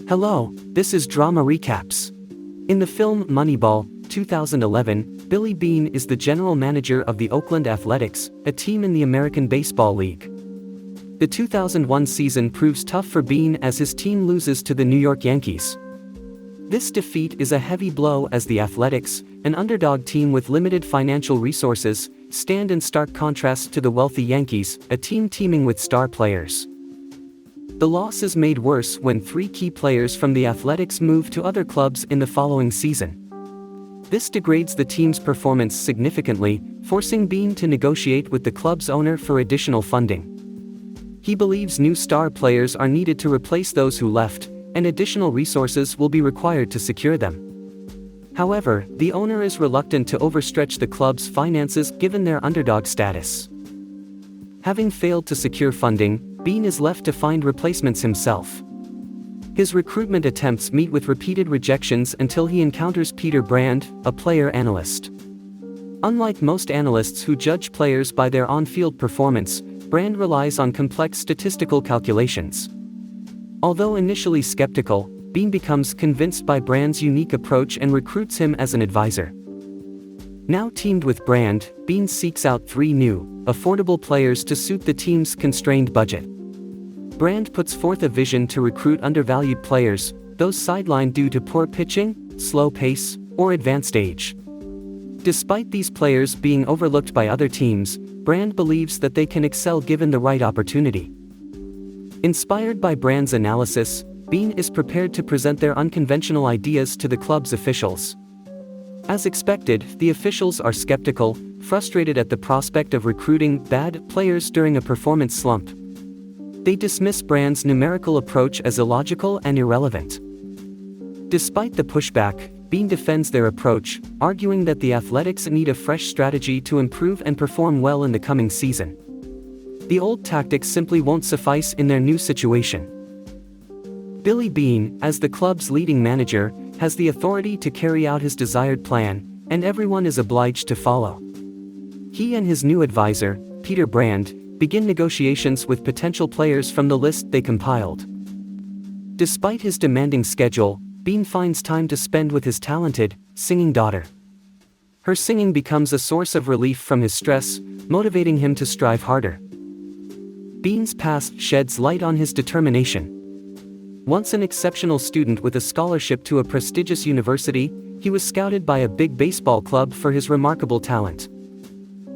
Hello, this is Drama Recaps. In the film Moneyball, 2011, Billy Beane is the general manager of the Oakland Athletics, a team in the American Baseball League. The 2001 season proves tough for Beane as his team loses to the New York Yankees. This defeat is a heavy blow as the Athletics, an underdog team with limited financial resources, stand in stark contrast to the wealthy Yankees, a team teeming with star players. The loss is made worse when three key players from the Athletics move to other clubs in the following season. This degrades the team's performance significantly, forcing Beane to negotiate with the club's owner for additional funding. He believes new star players are needed to replace those who left, and additional resources will be required to secure them. However, the owner is reluctant to overstretch the club's finances given their underdog status. Having failed to secure funding, Beane is left to find replacements himself. His recruitment attempts meet with repeated rejections until he encounters Peter Brand, a player analyst. Unlike most analysts who judge players by their on-field performance, Brand relies on complex statistical calculations. Although initially skeptical, Beane becomes convinced by Brand's unique approach and recruits him as an advisor. Now teamed with Brand, Beane seeks out three new, affordable players to suit the team's constrained budget. Brand puts forth a vision to recruit undervalued players, those sidelined due to poor pitching, slow pace, or advanced age. Despite these players being overlooked by other teams, Brand believes that they can excel given the right opportunity. Inspired by Brand's analysis, Beane is prepared to present their unconventional ideas to the club's officials. As expected, the officials are skeptical, frustrated at the prospect of recruiting bad players during a performance slump. They dismiss Brand's numerical approach as illogical and irrelevant. Despite the pushback, Beane defends their approach, arguing that the Athletics need a fresh strategy to improve and perform well in the coming season. The old tactics simply won't suffice in their new situation. Billy Beane, as the club's leading manager, has the authority to carry out his desired plan, and everyone is obliged to follow. He and his new advisor, Peter Brand, begin negotiations with potential players from the list they compiled. Despite his demanding schedule, Beane finds time to spend with his talented, singing daughter. Her singing becomes a source of relief from his stress, motivating him to strive harder. Beane's past sheds light on his determination. Once an exceptional student with a scholarship to a prestigious university, he was scouted by a big baseball club for his remarkable talent.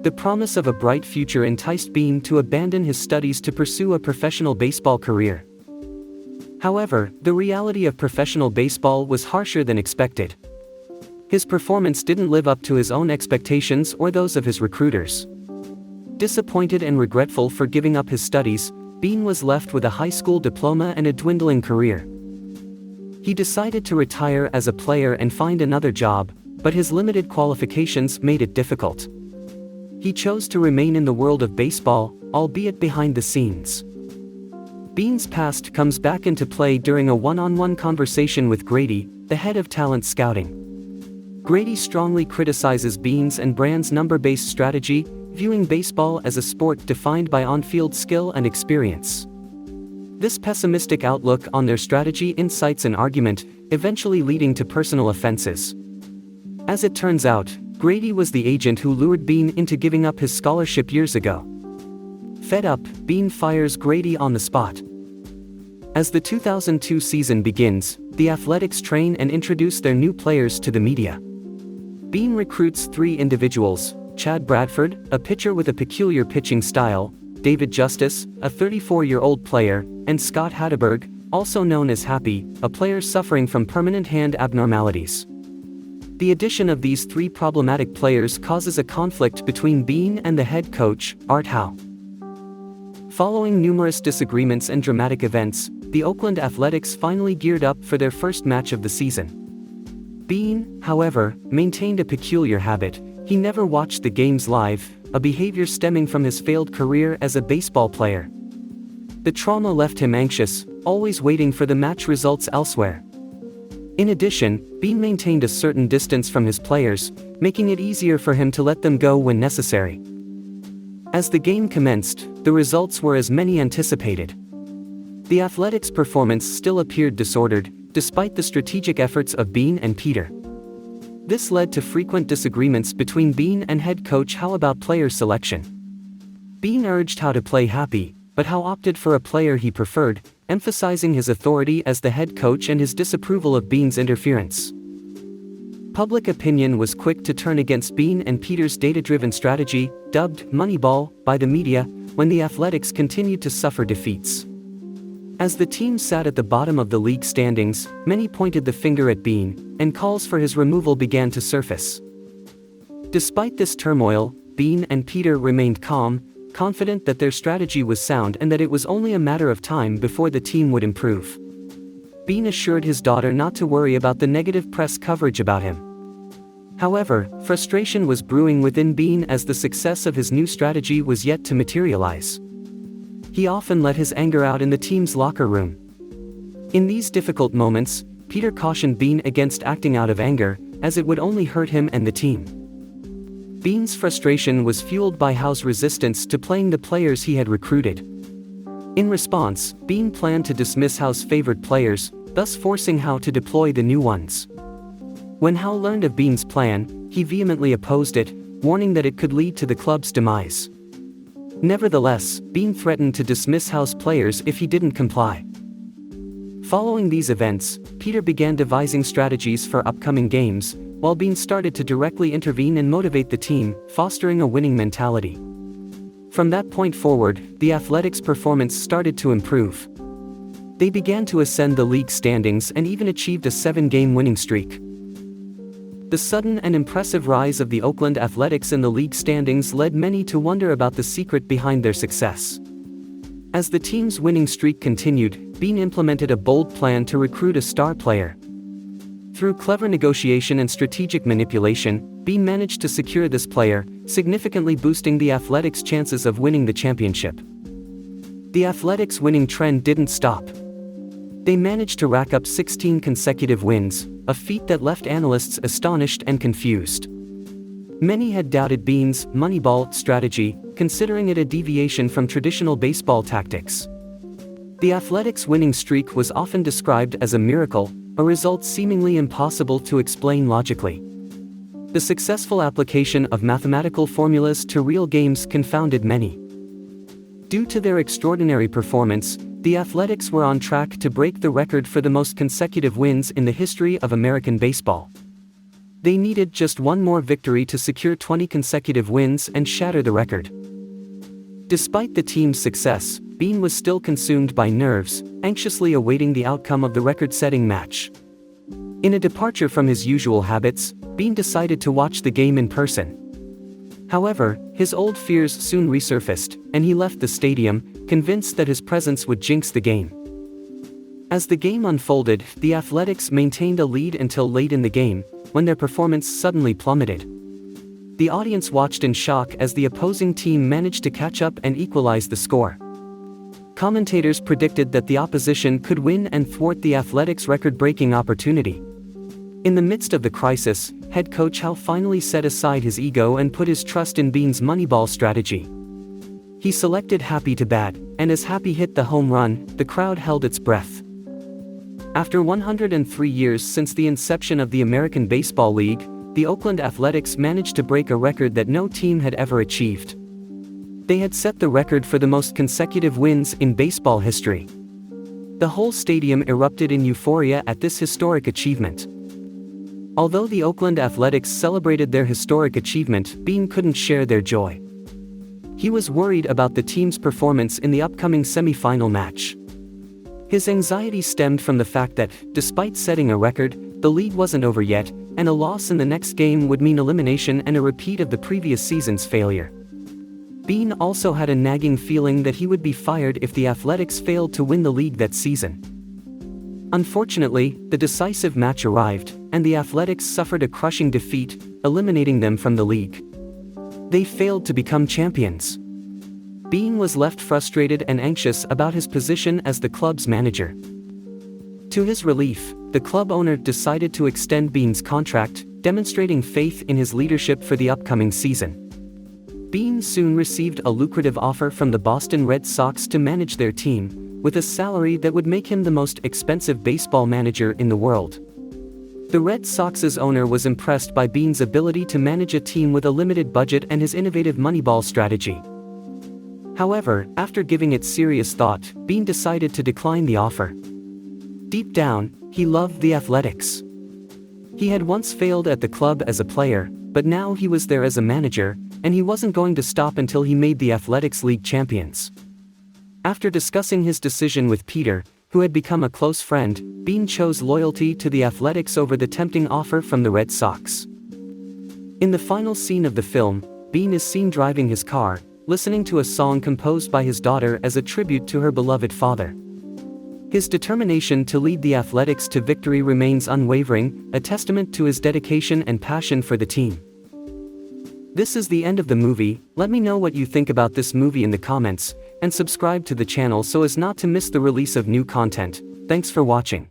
The promise of a bright future enticed Beane to abandon his studies to pursue a professional baseball career. However, the reality of professional baseball was harsher than expected. His performance didn't live up to his own expectations or those of his recruiters. Disappointed and regretful for giving up his studies, Beane was left with a high school diploma and a dwindling career. He decided to retire as a player and find another job, but his limited qualifications made it difficult. He chose to remain in the world of baseball, albeit behind the scenes. Beane's past comes back into play during a one-on-one conversation with Grady, the head of talent scouting. Grady strongly criticizes Beane's and Brand's number-based strategy, viewing baseball as a sport defined by on-field skill and experience. This pessimistic outlook on their strategy incites an argument, eventually leading to personal offenses. As it turns out, Grady was the agent who lured Beane into giving up his scholarship years ago. Fed up, Beane fires Grady on the spot. As the 2002 season begins, the Athletics train and introduce their new players to the media. Beane recruits three individuals: Chad Bradford, a pitcher with a peculiar pitching style, David Justice, a 34-year-old player, and Scott Hatteberg, also known as Happy, a player suffering from permanent hand abnormalities. The addition of these three problematic players causes a conflict between Beane and the head coach, Art Howe. Following numerous disagreements and dramatic events, the Oakland Athletics finally geared up for their first match of the season. Beane, however, maintained a peculiar habit: he never watched the games live, a behavior stemming from his failed career as a baseball player. The trauma left him anxious, always waiting for the match results elsewhere. In addition, Beane maintained a certain distance from his players, making it easier for him to let them go when necessary. As the game commenced, the results were as many anticipated. The Athletics' performance still appeared disordered, despite the strategic efforts of Beane and Peter. This led to frequent disagreements between Beane and head coach Howe about player selection. Beane urged Howe to play Happy, but Howe opted for a player he preferred, emphasizing his authority as the head coach and his disapproval of Beane's interference. Public opinion was quick to turn against Beane and Peter's data-driven strategy, dubbed moneyball by the media, when the Athletics continued to suffer defeats. As the team sat at the bottom of the league standings, many pointed the finger at Beane, and calls for his removal began to surface. Despite this turmoil, Beane and Peter remained calm, confident that their strategy was sound and that it was only a matter of time before the team would improve. Beane assured his daughter not to worry about the negative press coverage about him. However, frustration was brewing within Beane as the success of his new strategy was yet to materialize. He often let his anger out in the team's locker room. In these difficult moments, Peter cautioned Beane against acting out of anger, as it would only hurt him and the team. Beane's frustration was fueled by Howe's resistance to playing the players he had recruited. In response, Beane planned to dismiss Howe's favored players, thus forcing Howe to deploy the new ones. When Howe learned of Beane's plan, he vehemently opposed it, warning that it could lead to the club's demise. Nevertheless, Beane threatened to dismiss Howe's players if he didn't comply. Following these events, Peter began devising strategies for upcoming games, while Beane started to directly intervene and motivate the team, fostering a winning mentality. From that point forward, the Athletics' performance started to improve. They began to ascend the league standings and even achieved a 7-game winning streak. The sudden and impressive rise of the Oakland Athletics in the league standings led many to wonder about the secret behind their success. As the team's winning streak continued, Beane implemented a bold plan to recruit a star player. Through clever negotiation and strategic manipulation, Beane managed to secure this player, significantly boosting the Athletics' chances of winning the championship. The Athletics' winning trend didn't stop. They managed to rack up 16 consecutive wins, a feat that left analysts astonished and confused. Many had doubted Beane's moneyball strategy, considering it a deviation from traditional baseball tactics. The Athletics' winning streak was often described as a miracle, a result seemingly impossible to explain logically. The successful application of mathematical formulas to real games confounded many. Due to their extraordinary performance, the Athletics were on track to break the record for the most consecutive wins in the history of American baseball. They needed just one more victory to secure 20 consecutive wins and shatter the record. Despite the team's success, Beane was still consumed by nerves, anxiously awaiting the outcome of the record-setting match. In a departure from his usual habits, Beane decided to watch the game in person. However, his old fears soon resurfaced, and he left the stadium, convinced that his presence would jinx the game. As the game unfolded, the Athletics maintained a lead until late in the game, when their performance suddenly plummeted. The audience watched in shock as the opposing team managed to catch up and equalize the score. Commentators predicted that the opposition could win and thwart the Athletics' record-breaking opportunity. In the midst of the crisis, head coach Howe finally set aside his ego and put his trust in Beane's moneyball strategy. He selected Happy to bat, and as Happy hit the home run, the crowd held its breath. After 103 years since the inception of the American Baseball League, the Oakland Athletics managed to break a record that no team had ever achieved. They had set the record for the most consecutive wins in baseball history. The whole stadium erupted in euphoria at this historic achievement. Although the Oakland Athletics celebrated their historic achievement, Beane couldn't share their joy. He was worried about the team's performance in the upcoming semi-final match. His anxiety stemmed from the fact that, despite setting a record, the league wasn't over yet, and a loss in the next game would mean elimination and a repeat of the previous season's failure. Beane also had a nagging feeling that he would be fired if the Athletics failed to win the league that season. Unfortunately, the decisive match arrived, and the Athletics suffered a crushing defeat, eliminating them from the league. They failed to become champions. Beane was left frustrated and anxious about his position as the club's manager. To his relief, the club owner decided to extend Beane's contract, demonstrating faith in his leadership for the upcoming season. Beane soon received a lucrative offer from the Boston Red Sox to manage their team, with a salary that would make him the most expensive baseball manager in the world. The Red Sox's owner was impressed by Beane's ability to manage a team with a limited budget and his innovative moneyball strategy. However, after giving it serious thought, Beane decided to decline the offer. Deep down, he loved the Athletics. He had once failed at the club as a player, but now he was there as a manager, and he wasn't going to stop until he made the Athletics League champions. After discussing his decision with Peter, who had become a close friend, Beane chose loyalty to the Athletics over the tempting offer from the Red Sox. In the final scene of the film, Beane is seen driving his car, listening to a song composed by his daughter as a tribute to her beloved father. His determination to lead the Athletics to victory remains unwavering, a testament to his dedication and passion for the team. This is the end of the movie. Let me know what you think about this movie in the comments, and subscribe to the channel so as not to miss the release of new content. Thanks for watching.